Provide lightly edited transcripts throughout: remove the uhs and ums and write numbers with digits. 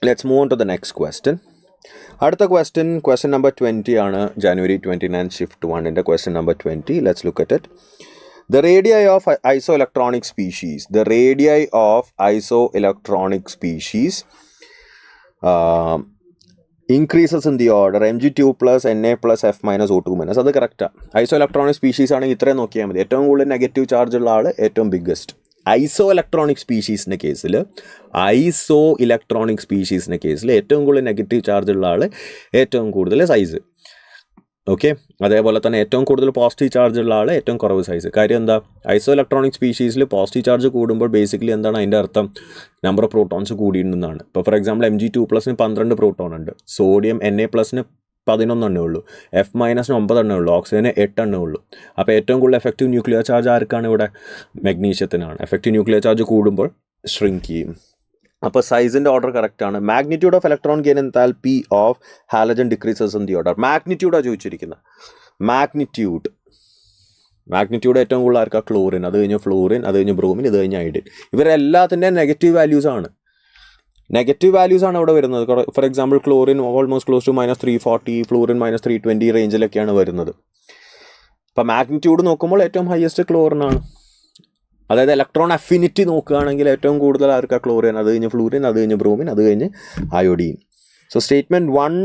Let's move on to the next question. അടുത്ത question number 20 ആണ് January 29 shift 1 ന്റെ question number 20. Let's look at it. The radii of isoelectronic species increases in the order mg2 plus na plus f minus o2 minus. അത് കറക്റ്റാണ്. ഐസോഇലക്ട്രോണിക് species ആണെങ്കിൽ ഇത്രയും നോക്കിയാൽ മതി. ഏറ്റവും കൂടുതൽ നെഗറ്റീവ് ചാർജ് ഉള്ള ആൾ ഏറ്റവും ബിഗ്ഗസ്റ്റ്. ഐസോഇലക്ട്രോണിക് സ്പീഷീസിൻ്റെ കേസിൽ ഏറ്റവും കൂടുതൽ നെഗറ്റീവ് ചാർജ് ഉള്ള ആൾ ഏറ്റവും കൂടുതൽ സൈസ്. ഓക്കെ, അതേപോലെ തന്നെ ഏറ്റവും കൂടുതൽ പോസിറ്റീവ് ചാർജ് ഉള്ള ആൾ ഏറ്റവും കുറവ് സൈസ്. കാര്യം എന്താ, ഐസോഇലക്ട്രോണിക് സ്പീഷീസിൽ പോസിറ്റീവ് ചാർജ് കൂടുമ്പോൾ ബേസിക്കലി എന്താണ് അതിൻ്റെ അർത്ഥം, നമ്പർ ഓഫ് പ്രോട്ടോൺസ് കൂടിയിട്ടുണ്ടെന്നാണ്. ഇപ്പോൾ ഫോർ എക്സാമ്പിൾ mg2 പ്ലസിന് 12 പ്രോട്ടോൺ ഉണ്ട്, സോഡിയം Na പ്ലസിന് 11 എണ്ണേ ഉള്ളൂ, F മൈനസിന് 9 എണ്ണേ ഉള്ളൂ, ഓക്സിജന് 8 എണ്ണേ ഉള്ളൂ. അപ്പോൾ ഏറ്റവും കൂടുതൽ എഫക്റ്റീവ് ന്യൂക്ലിയർ ചാർജ് ആർക്കാണ് ഇവിടെ? മെഗ്നീഷ്യത്തിനാണ്. എഫക്റ്റീവ് ന്യൂക്ലിയർ ചാർജ് കൂടുമ്പോൾ ഷ്രിങ്ക് ചെയ്യും. അപ്പോൾ സൈസിൻ്റെ ഓർഡർ കറക്റ്റാണ്. Magnitude of electron gain enthalpy of halogen decreases in the order. മാഗ്നിറ്റ്യൂഡാണ് ചോദിച്ചിരിക്കുന്നത്. മാഗ്നിറ്റ്യൂഡ് ഏറ്റവും കൂടുതൽ ആർക്കാ? ക്ലോറിൻ, അത് കഴിഞ്ഞ് ഫ്ലൂറിൻ, അത് കഴിഞ്ഞ് ബ്രോമിൻ, ഇത് കഴിഞ്ഞ് അയഡിൻ. ഇവരെല്ലാത്തിൻ്റെ നെഗറ്റീവ് വാല്യൂസ് ആണ് ഇവിടെ വരുന്നത്. For example chlorine almost close to -340, fluorine -320 റേഞ്ചിലൊക്കെയാണ് വരുന്നത്. അപ്പോൾ മാഗ്നിറ്റ്യൂഡ് നോക്കുമ്പോൾ ഏറ്റവും ഹയസ്റ്റ് ക്ലോറിനാണ്. അതായത് ഇലക്ട്രോൺ അഫിനിറ്റി നോക്കുകയാണെങ്കിൽ ഏറ്റവും കൂടുതൽ ആർക്കാ? ക്ലോറിൻ, അത് കഴിഞ്ഞ് ഫ്ലൂറിൻ, അത് കഴിഞ്ഞ് ബ്രോമിൻ, അത് കഴിഞ്ഞ് iodine. So statement 1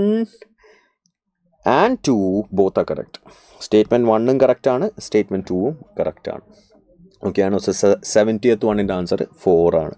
and 2 both are correct. Statement 1ഉം കറക്റ്റാണ്, സ്റ്റേറ്റ്മെൻറ്റ് 2ഉം കറക്റ്റാണ്. ഓക്കെ ആണോ? സോ 70th വണ്ണിൻ്റെ ആൻസർ 4 ആണ്.